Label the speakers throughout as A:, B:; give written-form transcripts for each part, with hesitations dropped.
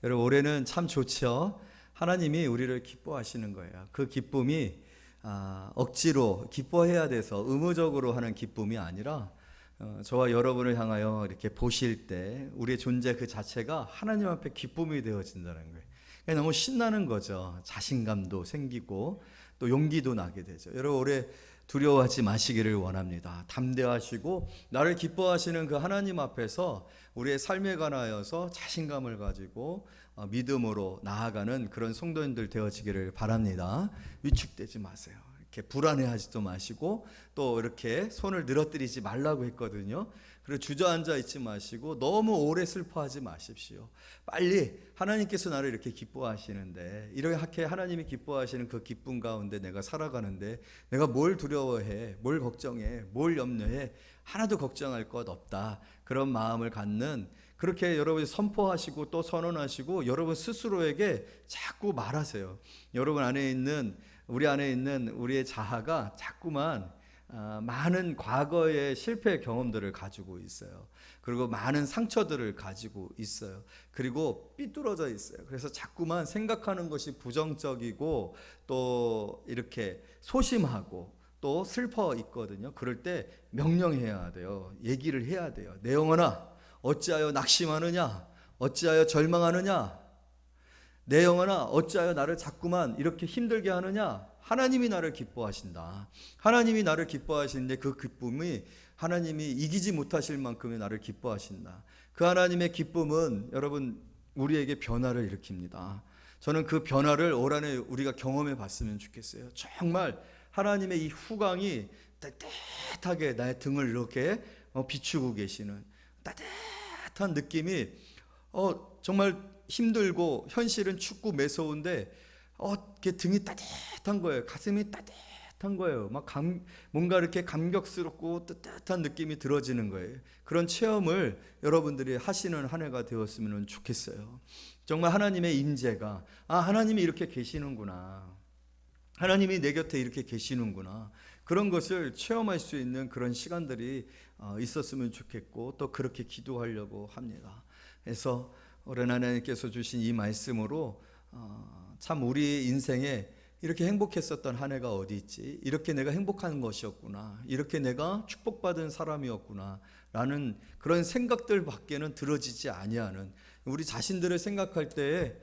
A: 여러분 올해는 참 좋죠. 하나님이 우리를 기뻐하시는 거예요. 그 기쁨이 억지로 기뻐해야 돼서 의무적으로 하는 기쁨이 아니라 저와 여러분을 향하여 이렇게 보실 때 우리의 존재 그 자체가 하나님 앞에 기쁨이 되어진다는 거예요. 그러니까 너무 신나는 거죠. 자신감도 생기고 또 용기도 나게 되죠. 여러분 올해 두려워하지 마시기를 원합니다. 담대하시고 나를 기뻐하시는 그 하나님 앞에서 우리의 삶에 관하여서 자신감을 가지고 믿음으로 나아가는 그런 성도님들 되어지기를 바랍니다. 위축되지 마세요. 이렇게 불안해하지도 마시고 또 이렇게 손을 늘어뜨리지 말라고 했거든요. 그리고 주저앉아 있지 마시고 너무 오래 슬퍼하지 마십시오. 빨리 하나님께서 나를 이렇게 기뻐하시는데 이렇게 하나님이 기뻐하시는 그 기쁨 가운데 내가 살아가는데 내가 뭘 두려워해, 뭘 걱정해, 뭘 염려해, 하나도 걱정할 것 없다. 그런 마음을 갖는, 그렇게 여러분이 선포하시고 또 선언하시고 여러분 스스로에게 자꾸 말하세요. 여러분 안에 있는, 우리 안에 있는 우리의 자아가 자꾸만 많은 과거의 실패 경험들을 가지고 있어요. 그리고 많은 상처들을 가지고 있어요. 그리고 삐뚤어져 있어요. 그래서 자꾸만 생각하는 것이 부정적이고 또 이렇게 소심하고 또 슬퍼 있거든요. 그럴 때 명령해야 돼요. 얘기를 해야 돼요. 내 영혼아, 어찌하여 낙심하느냐? 어찌하여 절망하느냐? 내 영혼아, 어찌하여 나를 자꾸만 이렇게 힘들게 하느냐? 하나님이 나를 기뻐하신다. 하나님이 나를 기뻐하시는데 그 기쁨이 하나님이 이기지 못하실 만큼의 나를 기뻐하신다. 그 하나님의 기쁨은 여러분 우리에게 변화를 일으킵니다. 저는 그 변화를 올 한해 우리가 경험해 봤으면 좋겠어요. 정말 하나님의 이 후광이 따뜻하게 나의 등을 이렇게 비추고 계시는 따뜻한 느낌이 정말 힘들고 현실은 춥고 매서운데 이렇게 등이 따뜻한 거예요. 가슴이 따뜻한 거예요. 뭔가 이렇게 감격스럽고 따뜻한 느낌이 들어지는 거예요. 그런 체험을 여러분들이 하시는 한 해가 되었으면 좋겠어요. 정말 하나님의 임재가 하나님이 이렇게 계시는구나. 하나님이 내 곁에 이렇게 계시는구나. 그런 것을 체험할 수 있는 그런 시간들이 있었으면 좋겠고 또 그렇게 기도하려고 합니다. 그래서 올해 하나님께서 주신 이 말씀으로 참 우리 인생에 이렇게 행복했었던 한 해가 어디 있지? 이렇게 내가 행복한 것이었구나. 이렇게 내가 축복받은 사람이었구나. 라는 그런 생각들 밖에는 들어지지 아니하는, 우리 자신들을 생각할 때에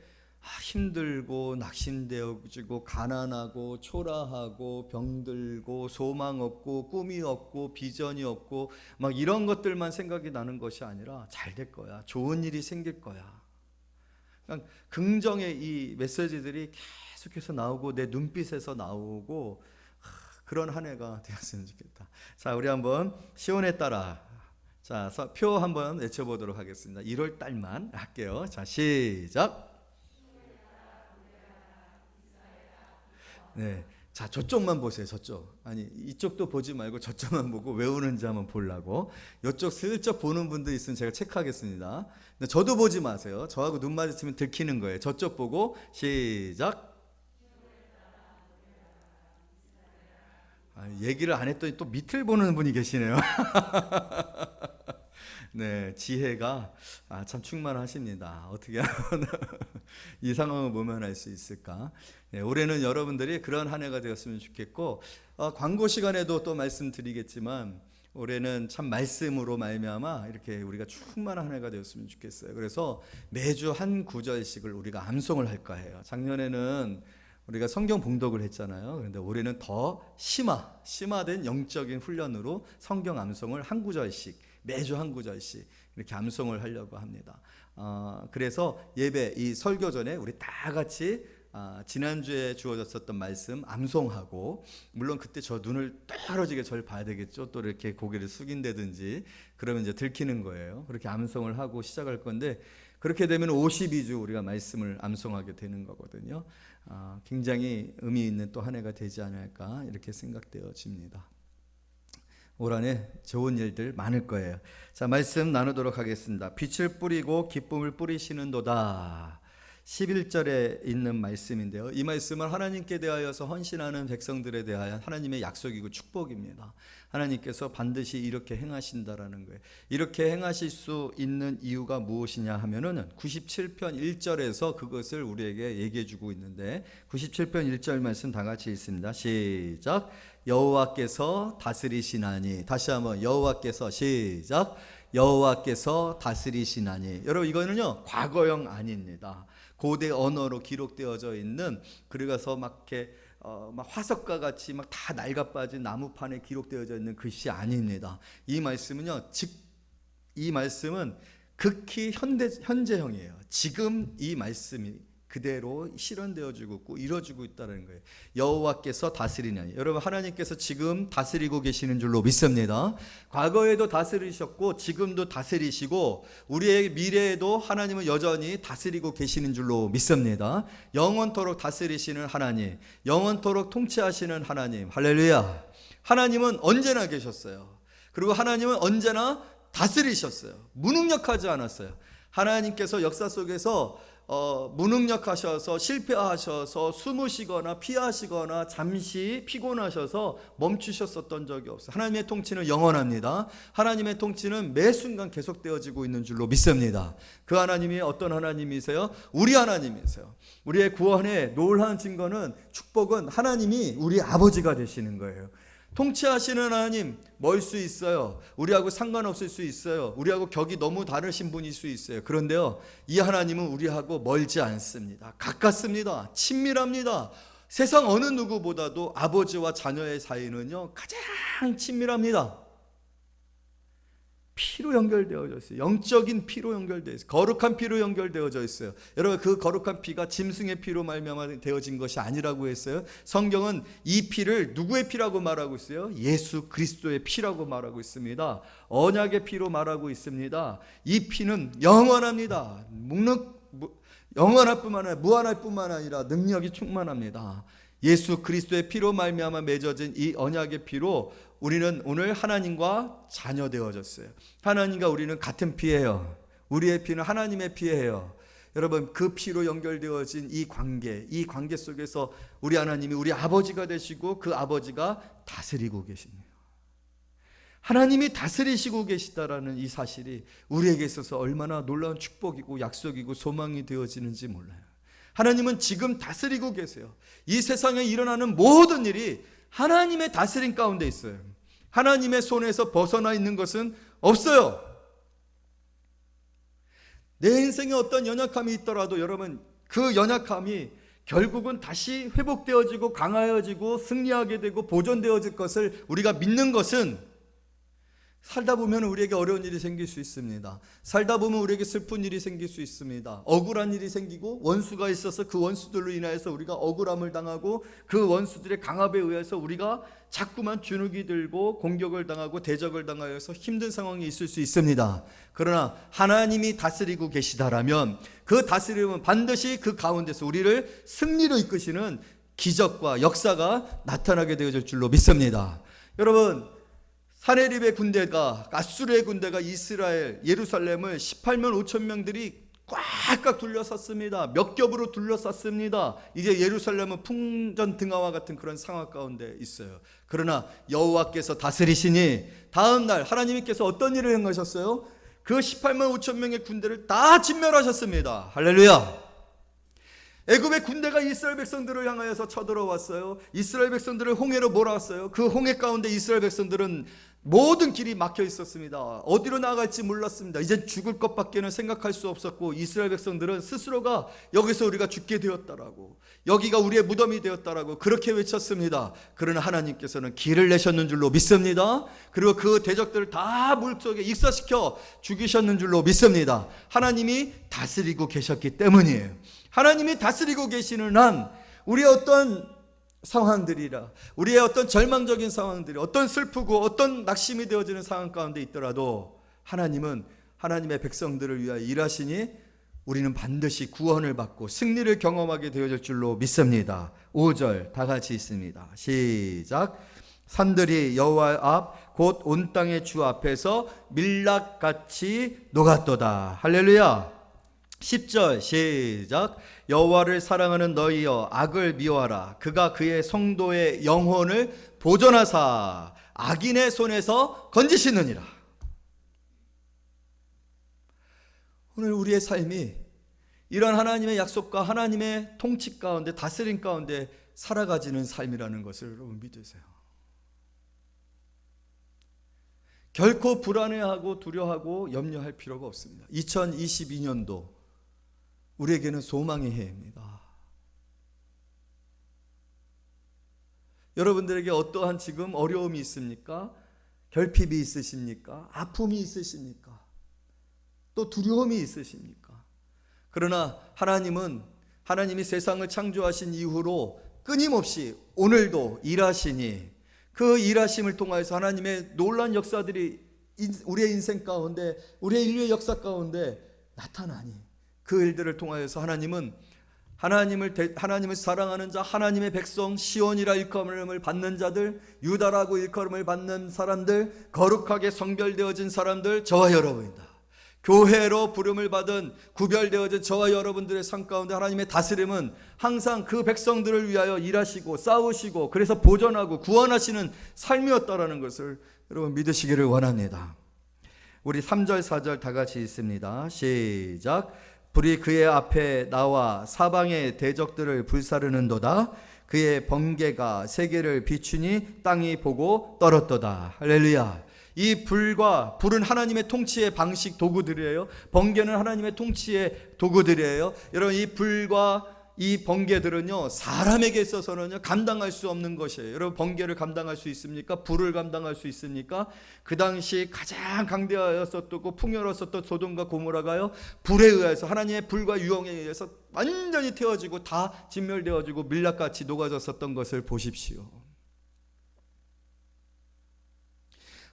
A: 힘들고 낙심되어지고 가난하고 초라하고 병들고 소망 없고 꿈이 없고 비전이 없고 막 이런 것들만 생각이 나는 것이 아니라 잘 될 거야. 좋은 일이 생길 거야. 그러니까 긍정의 이 메시지들이 계속해서 나오고 내 눈빛에서 나오고 그런 한 해가 되었으면 좋겠다. 자, 우리 한번 시온에 따라 표 한번 외쳐보도록 하겠습니다. 1월 달만 할게요. 자, 시작. 네. 자, 저쪽만 보세요. 저쪽. 아니, 이쪽도 보지 말고 저쪽만 보고 외우는지 한번 보려고. 이쪽 슬쩍 보는 분들 있으면 제가 체크하겠습니다. 근데 저도 보지 마세요. 저하고 눈 마주치면 들키는 거예요. 저쪽 보고 시작. 얘기를 안 했더니 또 밑을 보는 분이 계시네요. 네, 지혜가 참 충만하십니다. 어떻게 하면 이 상황을 모면할 수 있을까? 네, 올해는 여러분들이 그런 한 해가 되었으면 좋겠고 광고 시간에도 또 말씀드리겠지만 올해는 참 말씀으로 말미암아 이렇게 우리가 충만한 한 해가 되었으면 좋겠어요. 그래서 매주 한 구절씩을 우리가 암송을 할까 해요. 작년에는 우리가 성경 봉독을 했잖아요. 그런데 올해는 더 심화된 영적인 훈련으로 성경 암송을 한 구절씩, 매주 한 구절씩 이렇게 암송을 하려고 합니다. 그래서 예배 이 설교 전에 우리 다 같이 지난주에 주어졌었던 말씀 암송하고, 물론 그때 저 눈을 떨어지게 절 봐야 되겠죠. 또 이렇게 고개를 숙인다든지 그러면 이제 들키는 거예요. 그렇게 암송을 하고 시작할 건데, 그렇게 되면 52주 우리가 말씀을 암송하게 되는 거거든요. 굉장히 의미 있는 또 한 해가 되지 않을까 이렇게 생각되어집니다. 올 한해 좋은 일들 많을 거예요. 자, 말씀 나누도록 하겠습니다. 빛을 뿌리고 기쁨을 뿌리시는도다. 11절에 있는 말씀인데요. 이 말씀은 하나님께 대하여서 헌신하는 백성들에 대하여 하나님의 약속이고 축복입니다. 하나님께서 반드시 이렇게 행하신다라는 거예요. 이렇게 행하실 수 있는 이유가 무엇이냐 하면은 97편 1절에서 그것을 우리에게 얘기해 주고 있는데, 97편 1절 말씀 다 같이 읽습니다. 시작. 여호와께서 다스리시나니. 다시 한번 여호와께서, 시작. 여호와께서 다스리시나니. 여러분, 이거는요 과거형 아닙니다. 고대 언어로 기록되어져 있는, 그래서 막 이렇게 막 화석과 같이 막 다 낡아빠진 나무판에 기록되어져 있는 글씨 아닙니다. 이 말씀은요, 이 말씀은 극히 현재형이에요. 지금 이 말씀이 그대로 실현되어지고 있고 이루어지고 있다는 거예요. 여호와께서 다스리나니. 여러분, 하나님께서 지금 다스리고 계시는 줄로 믿습니다. 과거에도 다스리셨고 지금도 다스리시고 우리의 미래에도 하나님은 여전히 다스리고 계시는 줄로 믿습니다. 영원토록 다스리시는 하나님, 영원토록 통치하시는 하나님, 할렐루야. 하나님은 언제나 계셨어요. 그리고 하나님은 언제나 다스리셨어요. 무능력하지 않았어요. 하나님께서 역사 속에서 무능력하셔서 실패하셔서 숨으시거나 피하시거나 잠시 피곤하셔서 멈추셨었던 적이 없어요. 하나님의 통치는 영원합니다. 하나님의 통치는 매 순간 계속되어지고 있는 줄로 믿습니다. 그 하나님이 어떤 하나님이세요? 우리 하나님이세요. 우리의 구원의 놀라운 증거는, 축복은 하나님이 우리 아버지가 되시는 거예요. 통치하시는 하나님 멀 수 있어요. 우리하고 상관없을 수 있어요. 우리하고 격이 너무 다르신 분일 수 있어요. 그런데요, 이 하나님은 우리하고 멀지 않습니다. 가깝습니다. 친밀합니다. 세상 어느 누구보다도 아버지와 자녀의 사이는요 가장 친밀합니다. 피로 연결되어져 있어요. 영적인 피로 연결되어 있어요. 거룩한 피로 연결되어져 있어요. 여러분, 그 거룩한 피가 짐승의 피로 말미암아 되어진 것이 아니라고 했어요. 성경은 이 피를 누구의 피라고 말하고 있어요? 예수 그리스도의 피라고 말하고 있습니다. 언약의 피로 말하고 있습니다. 이 피는 영원합니다. 영원할 뿐만 아니라 무한할 뿐만 아니라 능력이 충만합니다. 예수 그리스도의 피로 말미암아 맺어진 이 언약의 피로 우리는 오늘 하나님과 자녀 되어졌어요. 하나님과 우리는 같은 피예요. 우리의 피는 하나님의 피예요. 여러분, 그 피로 연결되어진 이 관계 속에서 우리 하나님이 우리 아버지가 되시고 그 아버지가 다스리고 계십니다. 하나님이 다스리시고 계시다라는 이 사실이 우리에게 있어서 얼마나 놀라운 축복이고 약속이고 소망이 되어지는지 몰라요. 하나님은 지금 다스리고 계세요. 이 세상에 일어나는 모든 일이 하나님의 다스림 가운데 있어요. 하나님의 손에서 벗어나 있는 것은 없어요. 내 인생에 어떤 연약함이 있더라도 여러분, 그 연약함이 결국은 다시 회복되어지고 강하여지고 승리하게 되고 보존되어질 것을 우리가 믿는 것은, 살다 보면 우리에게 어려운 일이 생길 수 있습니다. 살다 보면 우리에게 슬픈 일이 생길 수 있습니다. 억울한 일이 생기고 원수가 있어서 그 원수들로 인하여서 우리가 억울함을 당하고 그 원수들의 강압에 의해서 우리가 자꾸만 주눅이 들고 공격을 당하고 대적을 당하여서 힘든 상황이 있을 수 있습니다. 그러나 하나님이 다스리고 계시다라면 그 다스림은 반드시 그 가운데서 우리를 승리로 이끄시는 기적과 역사가 나타나게 되어질 줄로 믿습니다. 여러분, 사네립의 군대가, 아수르의 군대가 이스라엘 예루살렘을 18만 5천 명들이 꽉꽉 둘러쌌습니다. 몇 겹으로 둘러쌌습니다. 이제 예루살렘은 풍전등화와 같은 그런 상황 가운데 있어요. 그러나 여호와께서 다스리시니 다음 날 하나님께서 어떤 일을 행하셨어요? 그 18만 5천 명의 군대를 다 진멸하셨습니다. 할렐루야. 애굽의 군대가 이스라엘 백성들을 향하여서 쳐들어왔어요. 이스라엘 백성들을 홍해로 몰아왔어요. 그 홍해 가운데 이스라엘 백성들은 모든 길이 막혀 있었습니다. 어디로 나갈지 몰랐습니다. 이제 죽을 것밖에는 생각할 수 없었고, 이스라엘 백성들은 스스로가 여기서 우리가 죽게 되었다라고, 여기가 우리의 무덤이 되었다라고 그렇게 외쳤습니다. 그러나 하나님께서는 길을 내셨는 줄로 믿습니다. 그리고 그 대적들을 다 물속에 익사시켜 죽이셨는 줄로 믿습니다. 하나님이 다스리고 계셨기 때문이에요. 하나님이 다스리고 계시는 한 우리의 어떤 상황들이라, 우리의 어떤 절망적인 상황들이, 어떤 슬프고 어떤 낙심이 되어지는 상황 가운데 있더라도 하나님은 하나님의 백성들을 위하여 일하시니 우리는 반드시 구원을 받고 승리를 경험하게 되어질 줄로 믿습니다. 5절 다 같이 있습니다. 시작. 산들이 여호와 앞 곧 온 땅의 주 앞에서 밀락같이 녹았도다. 할렐루야. 10절 시작. 여호와를 사랑하는 너희여 악을 미워하라. 그가 그의 성도의 영혼을 보존하사 악인의 손에서 건지시느니라. 오늘 우리의 삶이 이런 하나님의 약속과 하나님의 통치 가운데, 다스림 가운데 살아가지는 삶이라는 것을 여러분 믿으세요. 결코 불안해하고 두려워하고 염려할 필요가 없습니다. 2022년도 우리에게는 소망의 해입니다. 여러분들에게 어떠한 지금 어려움이 있습니까? 결핍이 있으십니까? 아픔이 있으십니까? 또 두려움이 있으십니까? 그러나 하나님이 세상을 창조하신 이후로 끊임없이 오늘도 일하시니 그 일하심을 통하여서 하나님의 놀라운 역사들이 우리의 인생 가운데, 우리의 인류의 역사 가운데 나타나니 그 일들을 통하여서 하나님을 사랑하는 자, 하나님의 백성, 시온이라 일컬음을 받는 자들, 유다라고 일컬음을 받는 사람들, 거룩하게 성별되어진 사람들, 저와 여러분이다. 교회로 부름을 받은 구별되어진 저와 여러분들의 삶 가운데 하나님의 다스림은 항상 그 백성들을 위하여 일하시고 싸우시고 그래서 보존하고 구원하시는 삶이었다라는 것을 여러분 믿으시기를 원합니다. 우리 3절 4절 다 같이 읽습니다. 시작. 불이 그의 앞에 나와 사방의 대적들을 불사르는도다. 그의 번개가 세계를 비추니 땅이 보고 떨었도다. 할렐루야. 이 불은 하나님의 통치의 방식 도구들이에요. 번개는 하나님의 통치의 도구들이에요. 여러분, 이 불과 이 번개들은요, 사람에게 있어서는요 감당할 수 없는 것이에요. 여러분, 번개를 감당할 수 있습니까? 불을 감당할 수 있습니까? 그 당시 가장 강대하였었고 풍요로웠었던 소돔과 고모라가요, 불에 의해서, 하나님의 불과 유황에 의해서 완전히 태워지고 다 진멸되어지고 밀랍같이 녹아졌었던 것을 보십시오.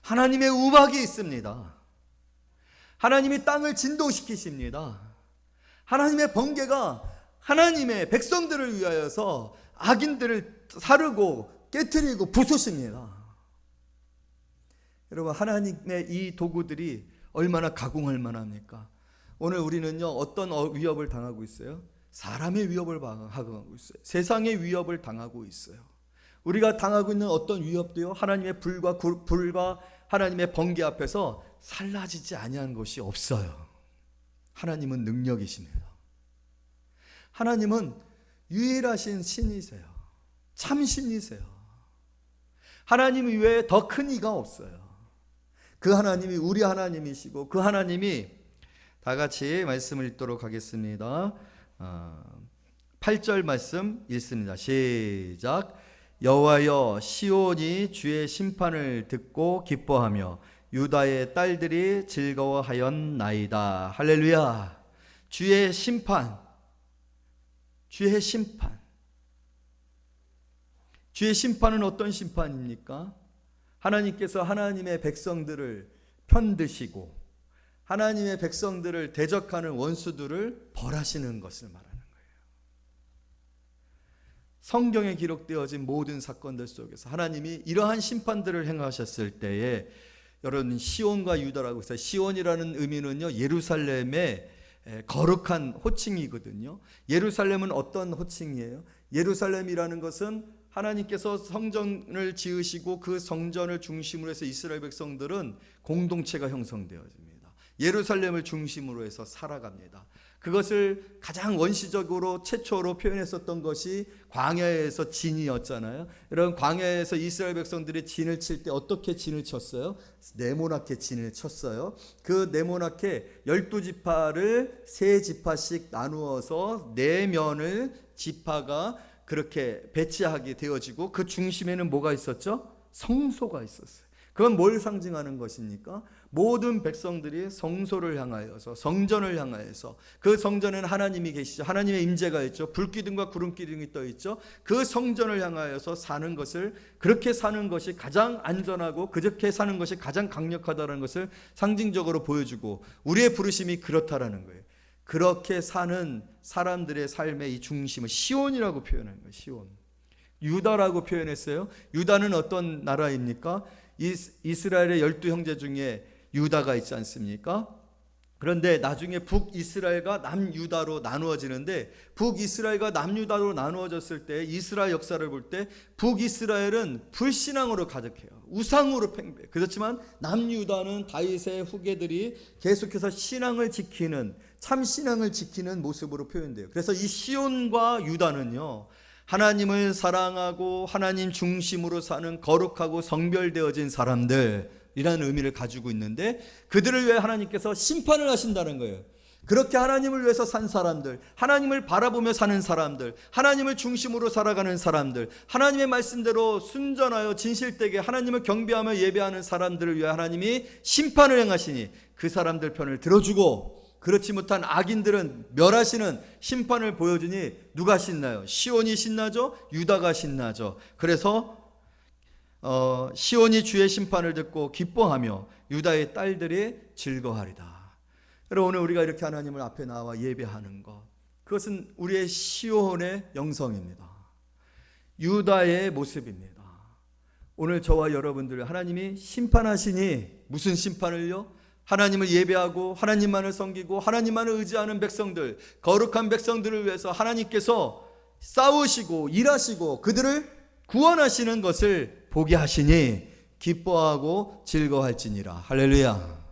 A: 하나님의 우박이 있습니다. 하나님이 땅을 진동시키십니다. 하나님의 번개가 하나님의 백성들을 위하여서 악인들을 사르고 깨트리고 부수십니다. 여러분, 하나님의 이 도구들이 얼마나 가공할 만합니까? 오늘 우리는요, 어떤 위협을 당하고 있어요? 사람의 위협을 당하고 있어요. 세상의 위협을 당하고 있어요. 우리가 당하고 있는 어떤 위협도요, 하나님의 불과 하나님의 번개 앞에서 살라지지 아니한 것이 없어요. 하나님은 능력이십니다. 하나님은 유일하신 신이세요. 참신이세요. 하나님 외에 더 큰 이가 없어요. 그 하나님이 우리 하나님이시고, 그 하나님이, 다 같이 말씀을 읽도록 하겠습니다. 8절 말씀 읽습니다. 시작. 여호와여, 시온이 주의 심판을 듣고 기뻐하며 유다의 딸들이 즐거워하였나이다. 할렐루야. 주의 심판, 주의 심판. 주의 심판은 어떤 심판입니까? 하나님께서 하나님의 백성들을 편드시고 하나님의 백성들을 대적하는 원수들을 벌하시는 것을 말하는 거예요. 성경에 기록되어진 모든 사건들 속에서 하나님이 이러한 심판들을 행하셨을 때에, 여러분, 시온과 유다라고 해서, 시온이라는 의미는요, 예루살렘의 거룩한 호칭이거든요. 예루살렘은 어떤 호칭이에요? 예루살렘이라는 것은 하나님께서 성전을 지으시고 그 성전을 중심으로 해서 이스라엘 백성들은 공동체가 형성되어집니다. 예루살렘을 중심으로 해서 살아갑니다. 그것을 가장 원시적으로 최초로 표현했었던 것이 광야에서 진이었잖아요. 여러분, 광야에서 이스라엘 백성들이 진을 칠 때 어떻게 진을 쳤어요? 네모나게 진을 쳤어요. 그 네모나게 12지파를 3지파씩 나누어서 4면을 지파가 그렇게 배치하게 되어지고, 그 중심에는 뭐가 있었죠? 성소가 있었어요. 그건 뭘 상징하는 것입니까? 모든 백성들이 성소를 향하여서, 성전을 향하여서, 그 성전에는 하나님이 계시죠. 하나님의 임재가 있죠. 불기둥과 구름기둥이 떠 있죠. 그 성전을 향하여서 사는 것을, 그렇게 사는 것이 가장 안전하고 그렇게 사는 것이 가장 강력하다는 것을 상징적으로 보여주고, 우리의 부르심이 그렇다라는 거예요. 그렇게 사는 사람들의 삶의 이 중심을 시온이라고 표현한 거예요. 시온. 유다라고 표현했어요. 유다는 어떤 나라입니까? 이스라엘의 12형제 중에 유다가 있지 않습니까? 그런데 나중에 북이스라엘과 남유다로 나누어지는데, 북이스라엘과 남유다로 나누어졌을 때 이스라엘 역사를 볼 때 북이스라엘은 불신앙으로 가득해요. 우상으로 팽배. 그렇지만 남유다는 다윗의 후계들이 계속해서 신앙을 지키는, 참 신앙을 지키는 모습으로 표현돼요. 그래서 이 시온과 유다는요, 하나님을 사랑하고 하나님 중심으로 사는 거룩하고 성별되어진 사람들이라는 의미를 가지고 있는데, 그들을 위해 하나님께서 심판을 하신다는 거예요. 그렇게 하나님을 위해서 산 사람들, 하나님을 바라보며 사는 사람들, 하나님을 중심으로 살아가는 사람들, 하나님의 말씀대로 순전하여 진실되게 하나님을 경배하며 예배하는 사람들을 위해 하나님이 심판을 행하시니 그 사람들 편을 들어주고, 그렇지 못한 악인들은 멸하시는 심판을 보여주니 누가 신나요? 시온이 신나죠? 유다가 신나죠. 그래서 시온이 주의 심판을 듣고 기뻐하며 유다의 딸들이 즐거워하리다. 여러분, 오늘 우리가 이렇게 하나님을 앞에 나와 예배하는 것, 그것은 우리의 시온의 영성입니다. 유다의 모습입니다. 오늘 저와 여러분들 하나님이 심판하시니, 무슨 심판을요? 하나님을 예배하고 하나님만을 섬기고 하나님만을 의지하는 백성들, 거룩한 백성들을 위해서 하나님께서 싸우시고 일하시고 그들을 구원하시는 것을 보게 하시니 기뻐하고 즐거워할지니라. 할렐루야.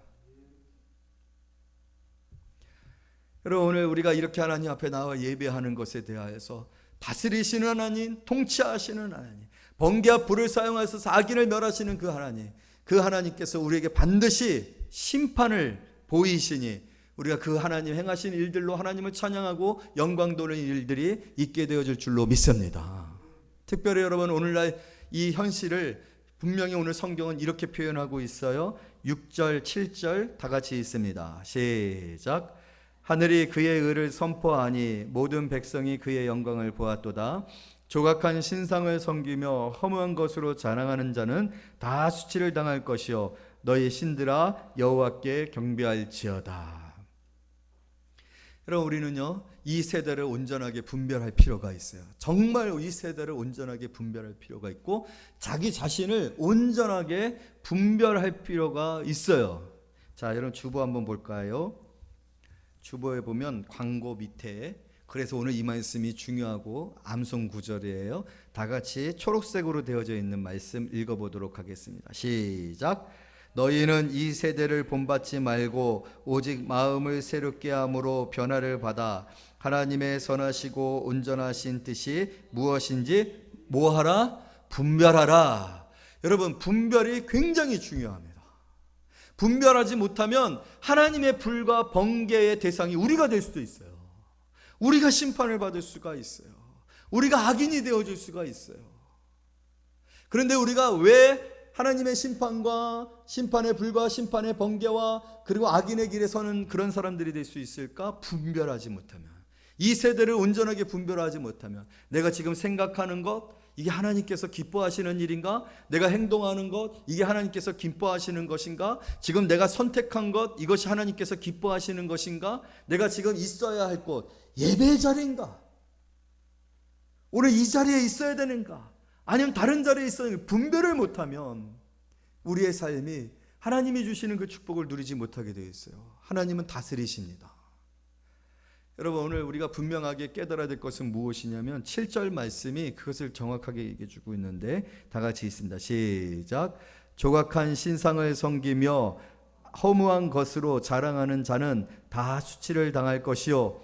A: 여러분, 오늘 우리가 이렇게 하나님 앞에 나와 예배하는 것에 대하여서 다스리시는 하나님, 통치하시는 하나님, 번개와 불을 사용하셔서 악인을 멸하시는 그 하나님, 그 하나님께서 우리에게 반드시 심판을 보이시니 우리가 그 하나님 행하신 일들로 하나님을 찬양하고 영광 돌리는 일들이 있게 되어질 줄로 믿습니다. 특별히 여러분, 오늘날 이 현실을 분명히 오늘 성경은 이렇게 표현하고 있어요. 6절 7절 다 같이 있습니다. 시작. 하늘이 그의 의를 선포하니 모든 백성이 그의 영광을 보았도다. 조각한 신상을 섬기며 허무한 것으로 자랑하는 자는 다 수치를 당할 것이요 너희 신들아 여호와께 경배할지어다. 여러분, 우리는요 이 세대를 온전하게 분별할 필요가 있어요. 정말 이 세대를 온전하게 분별할 필요가 있고 자기 자신을 온전하게 분별할 필요가 있어요. 자, 여러분 주보 한번 볼까요? 주보에 보면 광고 밑에, 그래서 오늘 이 말씀이 중요하고 암송 구절이에요. 다 같이 초록색으로 되어져 있는 말씀 읽어보도록 하겠습니다. 시작. 너희는 이 세대를 본받지 말고 오직 마음을 새롭게 함으로 변화를 받아 하나님의 선하시고 온전하신 뜻이 무엇인지 뭐하라? 분별하라. 여러분, 분별이 굉장히 중요합니다. 분별하지 못하면 하나님의 불과 번개의 대상이 우리가 될 수도 있어요. 우리가 심판을 받을 수가 있어요. 우리가 악인이 되어질 수가 있어요. 그런데 우리가 왜 하나님의 심판과 심판의 불과 심판의 번개와 그리고 악인의 길에 서는 그런 사람들이 될 수 있을까? 분별하지 못하면, 이 세대를 온전하게 분별하지 못하면, 내가 지금 생각하는 것 이게 하나님께서 기뻐하시는 일인가? 내가 행동하는 것 이게 하나님께서 기뻐하시는 것인가? 지금 내가 선택한 것 이것이 하나님께서 기뻐하시는 것인가? 내가 지금 있어야 할 곳 예배 자리인가? 오늘 이 자리에 있어야 되는가? 아니면 다른 자리에 있어야 되는가? 분별을 못하면 우리의 삶이 하나님이 주시는 그 축복을 누리지 못하게 되어 있어요. 하나님은 다스리십니다. 여러분, 오늘 우리가 분명하게 깨달아야 될 것은 무엇이냐면 7절 말씀이 그것을 정확하게 얘기해 주고 있는데 다 같이 있습니다. 시작. 조각한 신상을 섬기며 허무한 것으로 자랑하는 자는 다 수치를 당할 것이요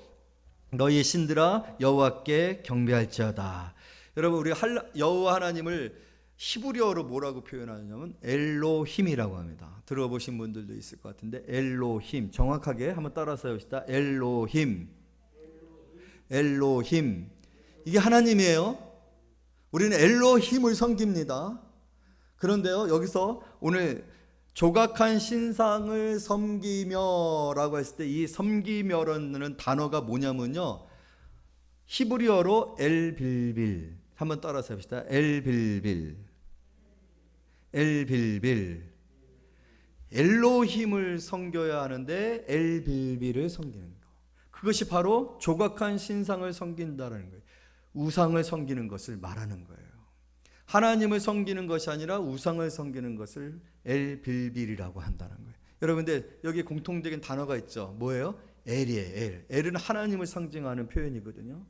A: 너희 신들아 여호와께 경배할지어다. 여러분, 우리 여호와 하나님을 히브리어로 뭐라고 표현하냐면 엘로힘이라고 합니다. 들어보신 분들도 있을 것 같은데 엘로힘, 정확하게 한번 따라서 해봅시다. 엘로힘, 엘로힘, 이게 하나님이에요. 우리는 엘로힘을 섬깁니다. 그런데요, 여기서 오늘 조각한 신상을 섬기며 라고 했을 때 이 섬기며라는 단어가 뭐냐면요, 히브리어로 엘빌빌, 한번 따라서 해봅시다. 엘빌빌, 엘빌빌, 엘로힘을 섬겨야 하는데 엘빌빌을 섬기는 거, 그것이 바로 조각한 신상을 섬긴다는 거예요. 우상을 섬기는 것을 말하는 거예요. 하나님을 섬기는 것이 아니라 우상을 섬기는 것을 엘빌빌이라고 한다는 거예요. 여러분들 여기 공통적인 단어가 있죠. 뭐예요? 엘이에요. 엘. 엘은 하나님을 상징하는 표현이거든요.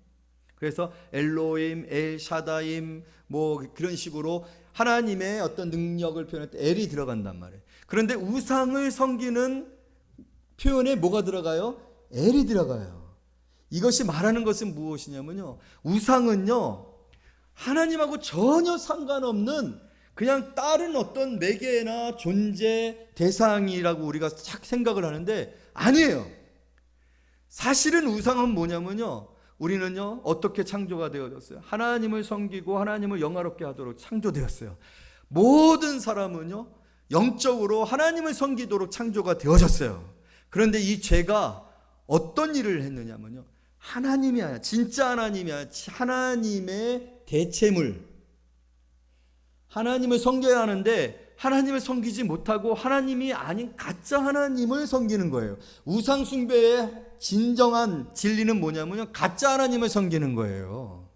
A: 그래서 엘로임, 엘샤다임 뭐 그런 식으로 하나님의 어떤 능력을 표현할 때 엘이 들어간단 말이에요. 그런데 우상을 섬기는 표현에 뭐가 들어가요? 엘이 들어가요. 이것이 말하는 것은 무엇이냐면요, 우상은요 하나님하고 전혀 상관없는 그냥 다른 어떤 매개나 존재, 대상이라고 우리가 착 생각을 하는데 아니에요. 사실은 우상은 뭐냐면요, 우리는요 어떻게 창조가 되어졌어요? 하나님을 섬기고 하나님을 영화롭게 하도록 창조되었어요. 모든 사람은요 영적으로 하나님을 섬기도록 창조가 되어졌어요. 그런데 이 죄가 어떤 일을 했느냐면요, 하나님이 아니야, 진짜 하나님이 아니야, 하나님의 대체물, 하나님을 섬겨야 하는데 하나님을 섬기지 못하고 하나님이 아닌 가짜 하나님을 섬기는 거예요. 우상 숭배의 진정한 진리는 뭐냐면요, 가짜 하나님을 섬기는 거예요.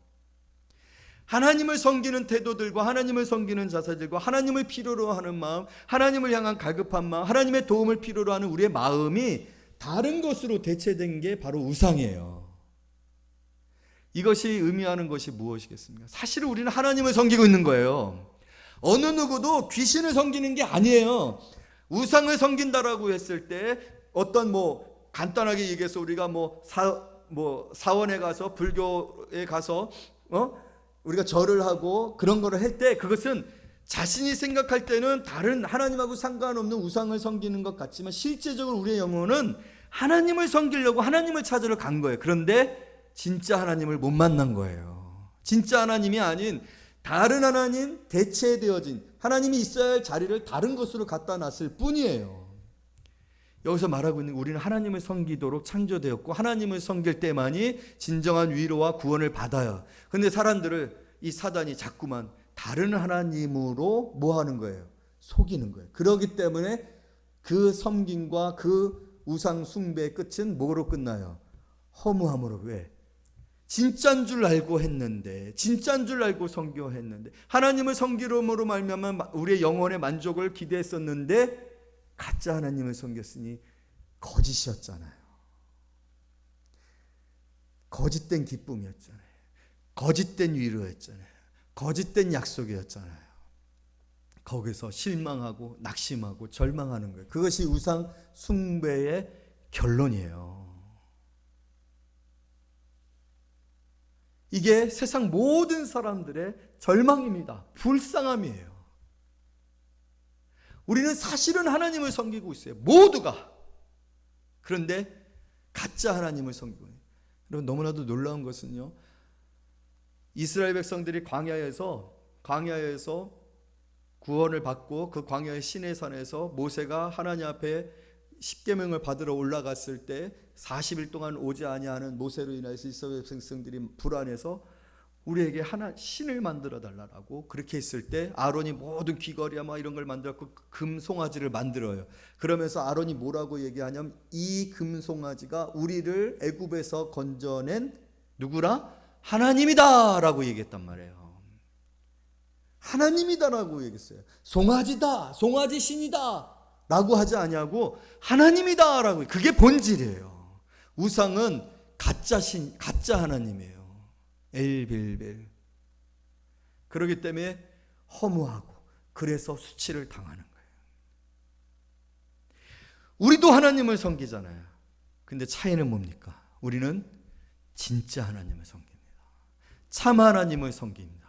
A: 하나님을 섬기는 태도들과 하나님을 섬기는 자세들과 하나님을 필요로 하는 마음, 하나님을 향한 갈급한 마음, 하나님의 도움을 필요로 하는 우리의 마음이 다른 것으로 대체된 게 바로 우상이에요. 이것이 의미하는 것이 무엇이겠습니까? 사실 우리는 하나님을 섬기고 있는 거예요. 어느 누구도 귀신을 섬기는 게 아니에요. 우상을 섬긴다라고 했을 때 어떤 간단하게 얘기해서 우리가 사원에 가서 불교에 가서 우리가 절을 하고 그런 거를 할 때 그것은 자신이 생각할 때는 다른 하나님하고 상관없는 우상을 섬기는 것 같지만 실제적으로 우리의 영혼은 하나님을 섬기려고 하나님을 찾으러 간 거예요. 그런데 진짜 하나님을 못 만난 거예요. 진짜 하나님이 아닌 다른 하나님, 대체되어진 하나님이 있어야 할 자리를 다른 것으로 갖다 놨을 뿐이에요. 여기서 말하고 있는 우리는 하나님을 섬기도록 창조되었고 하나님을 섬길 때만이 진정한 위로와 구원을 받아요. 그런데 사람들을 이 사단이 자꾸만 다른 하나님으로 뭐 하는 거예요? 속이는 거예요. 그렇기 때문에 그 섬김과 그 우상 숭배의 끝은 뭐로 끝나요? 허무함으로. 왜? 진짜인 줄 알고 했는데, 진짜인 줄 알고 섬겨했는데, 하나님을 섬기름으로 말미암아 우리의 영혼의 만족을 기대했었는데 가짜 하나님을 섬겼으니 거짓이었잖아요. 거짓된 기쁨이었잖아요. 거짓된 위로였잖아요. 거짓된 약속이었잖아요. 거기서 실망하고 낙심하고 절망하는 거예요. 그것이 우상 숭배의 결론이에요. 이게 세상 모든 사람들의 절망입니다. 불쌍함이에요. 우리는 사실은 하나님을 섬기고 있어요. 모두가. 그런데 가짜 하나님을 섬기고 있어요. 여러분, 너무나도 놀라운 것은요, 이스라엘 백성들이 광야에서 구원을 받고 그 광야의 시내산에서 모세가 하나님 앞에 십계명을 받으러 올라갔을 때 40일 동안 오지 아니하는 모세로 인해서 이스라엘 백성들이 불안해서 우리에게 하나 신을 만들어 달라고 그렇게 했을 때 아론이 모든 귀걸이야 이런 걸 만들었고 금송아지를 만들어요. 그러면서 아론이 뭐라고 얘기하냐면 이 금송아지가 우리를 애굽에서 건져낸 누구라? 하나님이다라고 얘기했단 말이에요. 하나님이다라고 얘기했어요. 송아지다, 송아지 신이다 라고 하지 아니하고 하나님이다라고. 그게 본질이에요. 우상은 가짜 신, 가짜 하나님이에요. 엘빌벨. 그렇기 때문에 허무하고 그래서 수치를 당하는 거예요. 우리도 하나님을 섬기잖아요. 근데 차이는 뭡니까? 우리는 진짜 하나님을 섬깁니다. 참 하나님을 섬깁니다.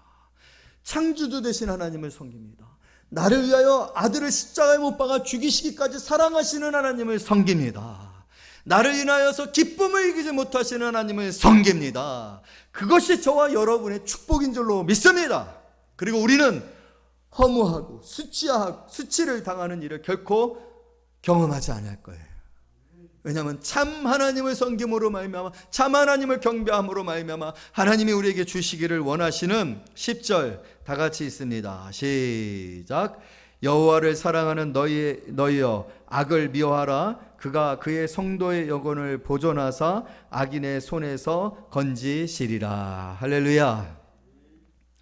A: 창조주 되신 하나님을 섬깁니다. 나를 위하여 아들을 십자가에 못 박아 죽이시기까지 사랑하시는 하나님을 섬깁니다. 나를 인하여서 기쁨을 이기지 못하시는 하나님을 섬깁니다. 그것이 저와 여러분의 축복인 줄로 믿습니다. 그리고 우리는 허무하고 수치를 당하는 일을 결코 경험하지 않을 거예요. 왜냐하면 참 하나님을 섬김으로 말미암아 참 하나님을 경배함으로 말미암아 하나님이 우리에게 주시기를 원하시는 10절 다 같이 있습니다. 시작. 여호와를 사랑하는 너희여 악을 미워하라. 그가 그의 성도의 영혼을 보존하사 악인의 손에서 건지시리라. 할렐루야.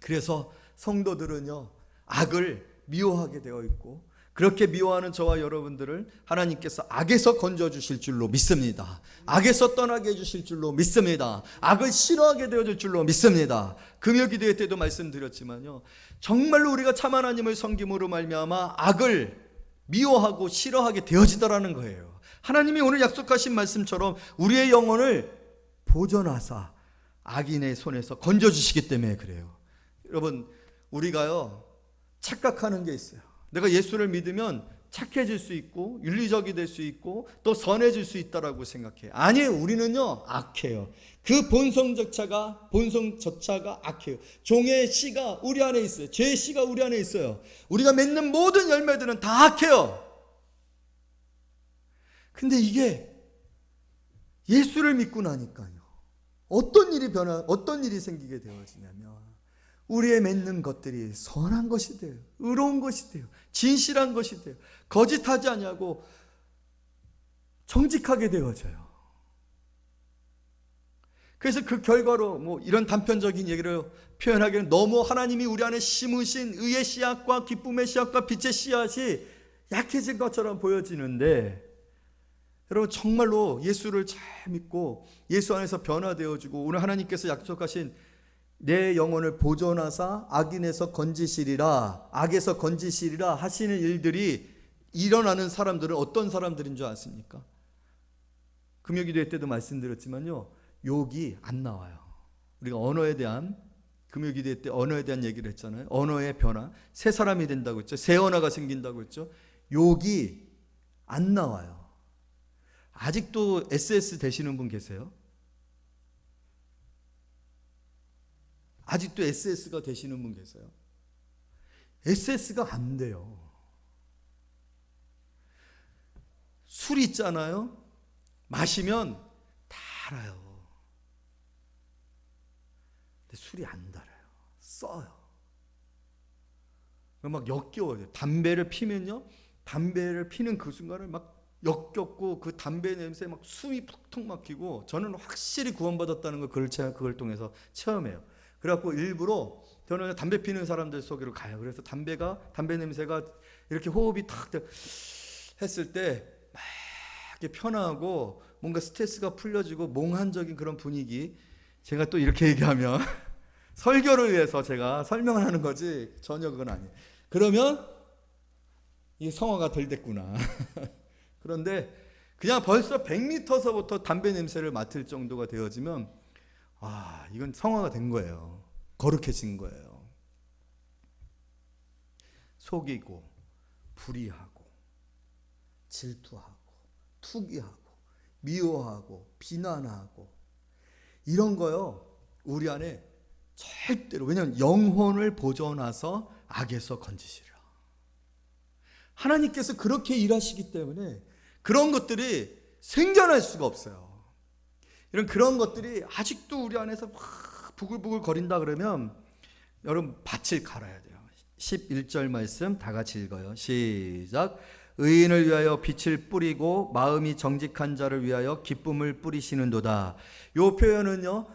A: 그래서 성도들은요 악을 미워하게 되어 있고 그렇게 미워하는 저와 여러분들을 하나님께서 악에서 건져주실 줄로 믿습니다. 악에서 떠나게 해주실 줄로 믿습니다. 악을 싫어하게 되어줄 줄로 믿습니다. 금요기도회 때도 말씀드렸지만요, 정말로 우리가 참 하나님을 섬김으로 말미암아 악을 미워하고 싫어하게 되어지더라는 거예요. 하나님이 오늘 약속하신 말씀처럼 우리의 영혼을 보존하사 악인의 손에서 건져주시기 때문에 그래요. 여러분, 우리가요 착각하는 게 있어요. 내가 예수를 믿으면 착해질 수 있고 윤리적이 될 수 있고 또 선해질 수 있다라고 생각해요. 아니에요. 우리는요 악해요. 그 본성조차가 악해요. 종의 씨가 우리 안에 있어요. 죄의 씨가 우리 안에 있어요. 우리가 맺는 모든 열매들은 다 악해요. 근데 이게 예수를 믿고 나니까요, 어떤 일이 생기게 되어지냐면 우리의 맺는 것들이 선한 것이 돼요. 의로운 것이 돼요. 진실한 것이 돼요. 거짓하지 아니하고 정직하게 되어져요. 그래서 그 결과로 뭐 이런 단편적인 얘기를 표현하기는 너무 하나님이 우리 안에 심으신 의의 씨앗과 기쁨의 씨앗과 빛의 씨앗이 약해진 것처럼 보여지는데, 여러분 정말로 예수를 잘 믿고 예수 안에서 변화되어지고 오늘 하나님께서 약속하신 내 영혼을 보존하사 악인에서 건지시리라, 악에서 건지시리라 하시는 일들이 일어나는 사람들은 어떤 사람들인 줄 아십니까? 금요기도회 때도 말씀드렸지만요, 욕이 안 나와요. 우리가 언어에 대한, 금요기도회 때 언어에 대한 얘기를 했잖아요. 언어의 변화, 새 사람이 된다고 했죠. 새 언어가 생긴다고 했죠. 욕이 안 나와요. 아직도 SS 되시는 분 계세요? 아직도 SS가 되시는 분 계세요? SS가 안 돼요. 술 있잖아요. 마시면 다 알아요. 근데 술이 안 달아요. 써요. 막 역겨워요. 담배를 피면요, 담배를 피는 그 순간을 막 역겹고 그 담배 냄새에 막 숨이 푹푹 막히고, 저는 확실히 구원받았다는 걸 그걸 통해서 체험해요. 그래갖고 일부러 저는 담배 피는 사람들 속으로 가요. 그래서 담배 냄새가 이렇게 호흡이 탁 했을 때 막 이렇게 편하고 뭔가 스트레스가 풀려지고 몽환적인 그런 분위기. 제가 또 이렇게 얘기하면 설교를 위해서 제가 설명을 하는 거지 전혀 그건 아니에요. 그러면 이게 성화가 덜 됐구나. 그런데 그냥 벌써 100m서부터 담배 냄새를 맡을 정도가 되어지면 이건 성화가 된 거예요. 거룩해진 거예요. 속이고 불의하고 질투하고 투기하고 미워하고 비난하고 이런 거요, 우리 안에 절대로, 왜냐하면 영혼을 보존하서 악에서 건지시리라. 하나님께서 그렇게 일하시기 때문에 그런 것들이 생겨날 수가 없어요. 그런 것들이 아직도 우리 안에서 막 부글부글 거린다 그러면 여러분 밭을 갈아야 돼요. 11절 말씀 다 같이 읽어요. 시작. 의인을 위하여 빛을 뿌리고 마음이 정직한 자를 위하여 기쁨을 뿌리시는도다. 이 표현은요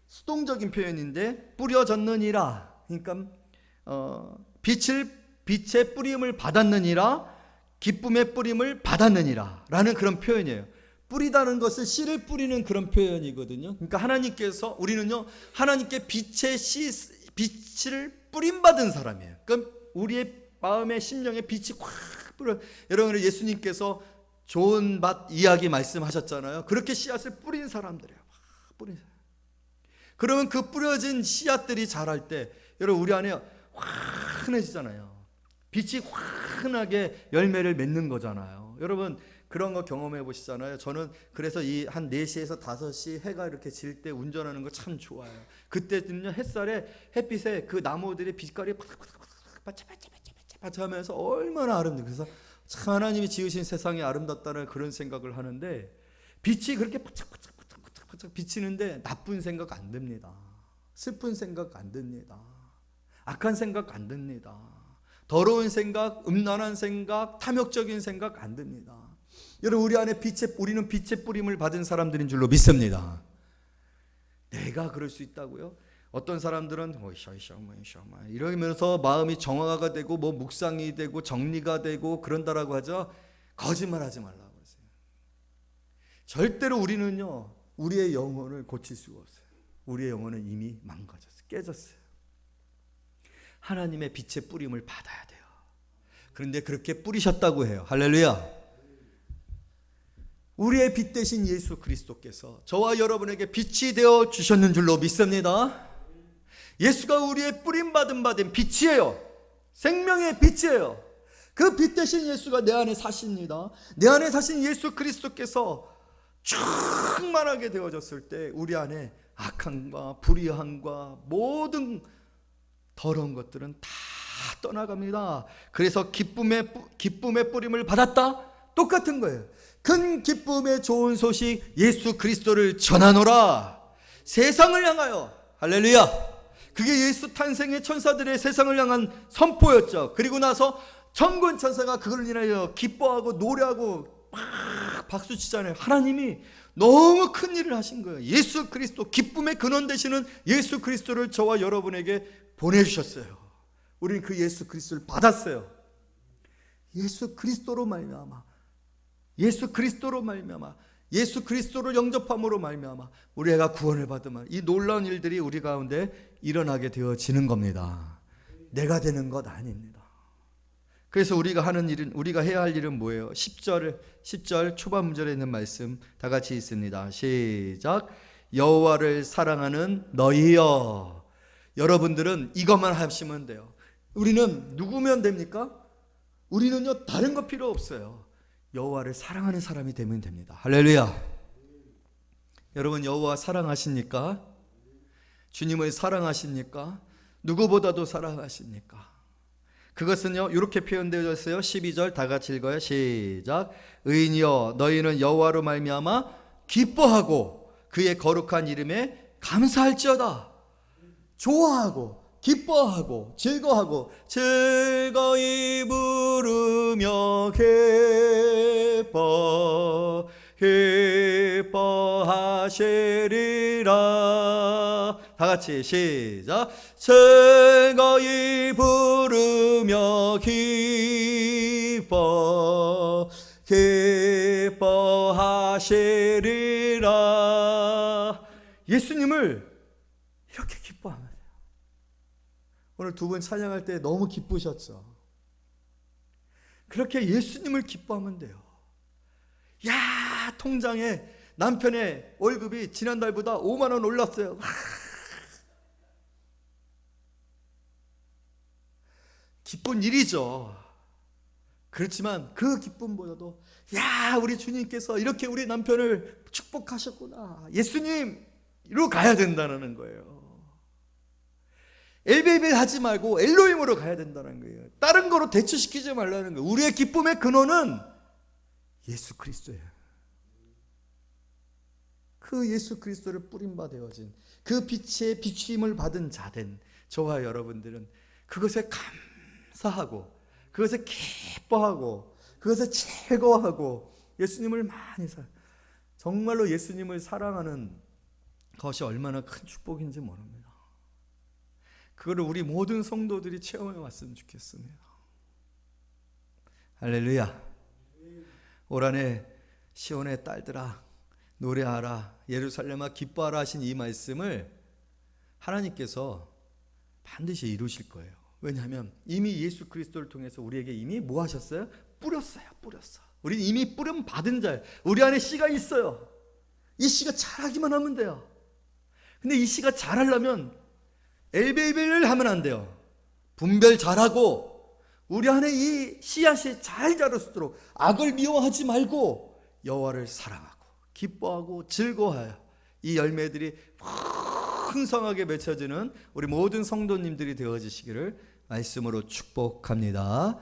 A: 수동적인 표현인데, 뿌려졌느니라, 그러니까 빛의 뿌림을 받았느니라, 기쁨의 뿌림을 받았느니라 라는 그런 표현이에요. 뿌리다는 것은 씨를 뿌리는 그런 표현이거든요. 그러니까 우리는요 하나님께 빛을 뿌림받은 사람이에요. 그러니까 우리의 마음의 심령에 빛이 확 뿌려. 여러분, 예수님께서 좋은 밭 이야기 말씀하셨잖아요. 그렇게 씨앗을 뿌린 사람들이에요. 뿌린 사람. 그러면 그 뿌려진 씨앗들이 자랄 때 여러분 우리 안에 환해지잖아요. 빛이 환하게 열매를 맺는 거잖아요. 여러분 그런 거 경험해 보시잖아요. 저는 그래서 이 한 4시에서 5시 해가 이렇게 질 때 운전하는 거 참 좋아요. 그때는요 햇빛에 그 나무들의 빛깔이 반짝반짝반짝반짝하면서 얼마나 아름다워요. 그래서 참 하나님이 지으신 세상이 아름답다는 그런 생각을 하는데, 빛이 그렇게 반짝반짝 비치는데 나쁜 생각 안 듭니다. 슬픈 생각 안 듭니다. 악한 생각 안 듭니다. 더러운 생각, 음란한 생각, 탐욕적인 생각 안 듭니다. 여러분 우리는 빛의 뿌림을 받은 사람들인 줄로 믿습니다. 내가 그럴 수 있다고요? 어떤 사람들은 이러면서 마음이 정화가 되고 뭐 묵상이 되고 정리가 되고 그런다라고 하죠. 거짓말하지 말라고 하세요. 절대로 우리는요, 우리의 영혼을 고칠 수가 없어요. 우리의 영혼은 이미 망가졌어요. 깨졌어요. 하나님의 빛의 뿌림을 받아야 돼요. 그런데 그렇게 뿌리셨다고 해요. 할렐루야. 우리의 빛 대신 예수 그리스도께서 저와 여러분에게 빛이 되어 주셨는 줄로 믿습니다. 예수가 우리의 뿌림받은 빛이에요. 생명의 빛이에요. 그 빛 대신 예수가 내 안에 사십니다. 내 안에 사신 예수 그리스도께서 충만하게 되어졌을 때 우리 안에 악함과 불의함과 모든 더러운 것들은 다 떠나갑니다. 그래서 기쁨의 뿌림을 받았다? 똑같은 거예요. 큰 기쁨의 좋은 소식 예수 그리스도를 전하노라. 세상을 향하여. 할렐루야. 그게 예수 탄생의 천사들의 세상을 향한 선포였죠. 그리고 나서 천군 천사가 그걸 인하여 기뻐하고 노래하고 막 박수 치잖아요. 하나님이 너무 큰 일을 하신 거예요. 예수 그리스도, 기쁨의 근원 되시는 예수 그리스도를 저와 여러분에게 보내주셨어요. 우리는 그 예수 그리스도를 받았어요. 예수 그리스도로 말미암아, 예수 그리스도로 말미암아, 예수 그리스도를 영접함으로 말미암아 우리가 구원을 받으면 이 놀라운 일들이 우리 가운데 일어나게 되어지는 겁니다. 내가 되는 것 아닙니다. 그래서 우리가 하는 일은, 우리가 해야 할 일은 뭐예요? 10절 초반절에 있는 말씀 다 같이 있습니다. 시작. 여호와를 사랑하는 너희여. 여러분들은 이것만 하시면 돼요. 우리는 누구면 됩니까? 우리는요, 다른 거 필요 없어요. 여호와를 사랑하는 사람이 되면 됩니다. 할렐루야. 여러분, 여호와 사랑하십니까? 주님을 사랑하십니까? 누구보다도 사랑하십니까? 그것은요, 이렇게 표현되어 있어요. 12절 다 같이 읽어요. 시작. 의인이여, 너희는 여호와로 말미암아 기뻐하고 그의 거룩한 이름에 감사할지어다. 좋아하고 기뻐하고 즐거워하고 즐거이 부르며 기뻐하시리라. 다 같이 시작. 즐거이 부르며 기뻐하시리라. 예수님을 이렇게 기뻐하면 돼요. 오늘 두 분 찬양할 때 너무 기쁘셨죠? 그렇게 예수님을 기뻐하면 돼요. 야, 통장에 남편의 월급이 지난달보다 5만 원 올랐어요. 기쁜 일이죠. 그렇지만 그 기쁨보다도 야, 우리 주님께서 이렇게 우리 남편을 축복하셨구나, 예수님으로 가야 된다는 거예요. 엘베벨 하지 말고 엘로힘으로 가야 된다는 거예요. 다른 거로 대처시키지 말라는 거예요. 우리의 기쁨의 근원은 예수 그리스도예요. 그 예수 그리스도를 뿌림바 되어진 그 빛의 비추임을 받은 자된 저와 여러분들은 그것에 감사하고 그것에 기뻐하고 그것에 즐거워하고 예수님을 많이 정말로 예수님을 사랑하는 것이 얼마나 큰 축복인지 모릅니다. 그거를 우리 모든 성도들이 체험해 왔으면 좋겠습니다. 할렐루야. 올 한해 시온의 딸들아 노래하라, 예루살렘아 기뻐하라 하신 이 말씀을 하나님께서 반드시 이루실 거예요. 왜냐하면 이미 예수 그리스도를 통해서 우리에게 이미 뭐 하셨어요? 뿌렸어요. 우리는 이미 뿌림 받은 자예요. 우리 안에 씨가 있어요. 이 씨가 자라기만 하면 돼요. 근데 이 씨가 자라려면 엘베벨을 하면 안 돼요. 분별 잘하고 우리 안에 이 씨앗이 잘 자랄 수 있도록 악을 미워하지 말고 여호와를 사랑하고 기뻐하고 즐거워하여 이 열매들이 풍성하게 맺혀지는 우리 모든 성도님들이 되어지시기를 말씀으로 축복합니다.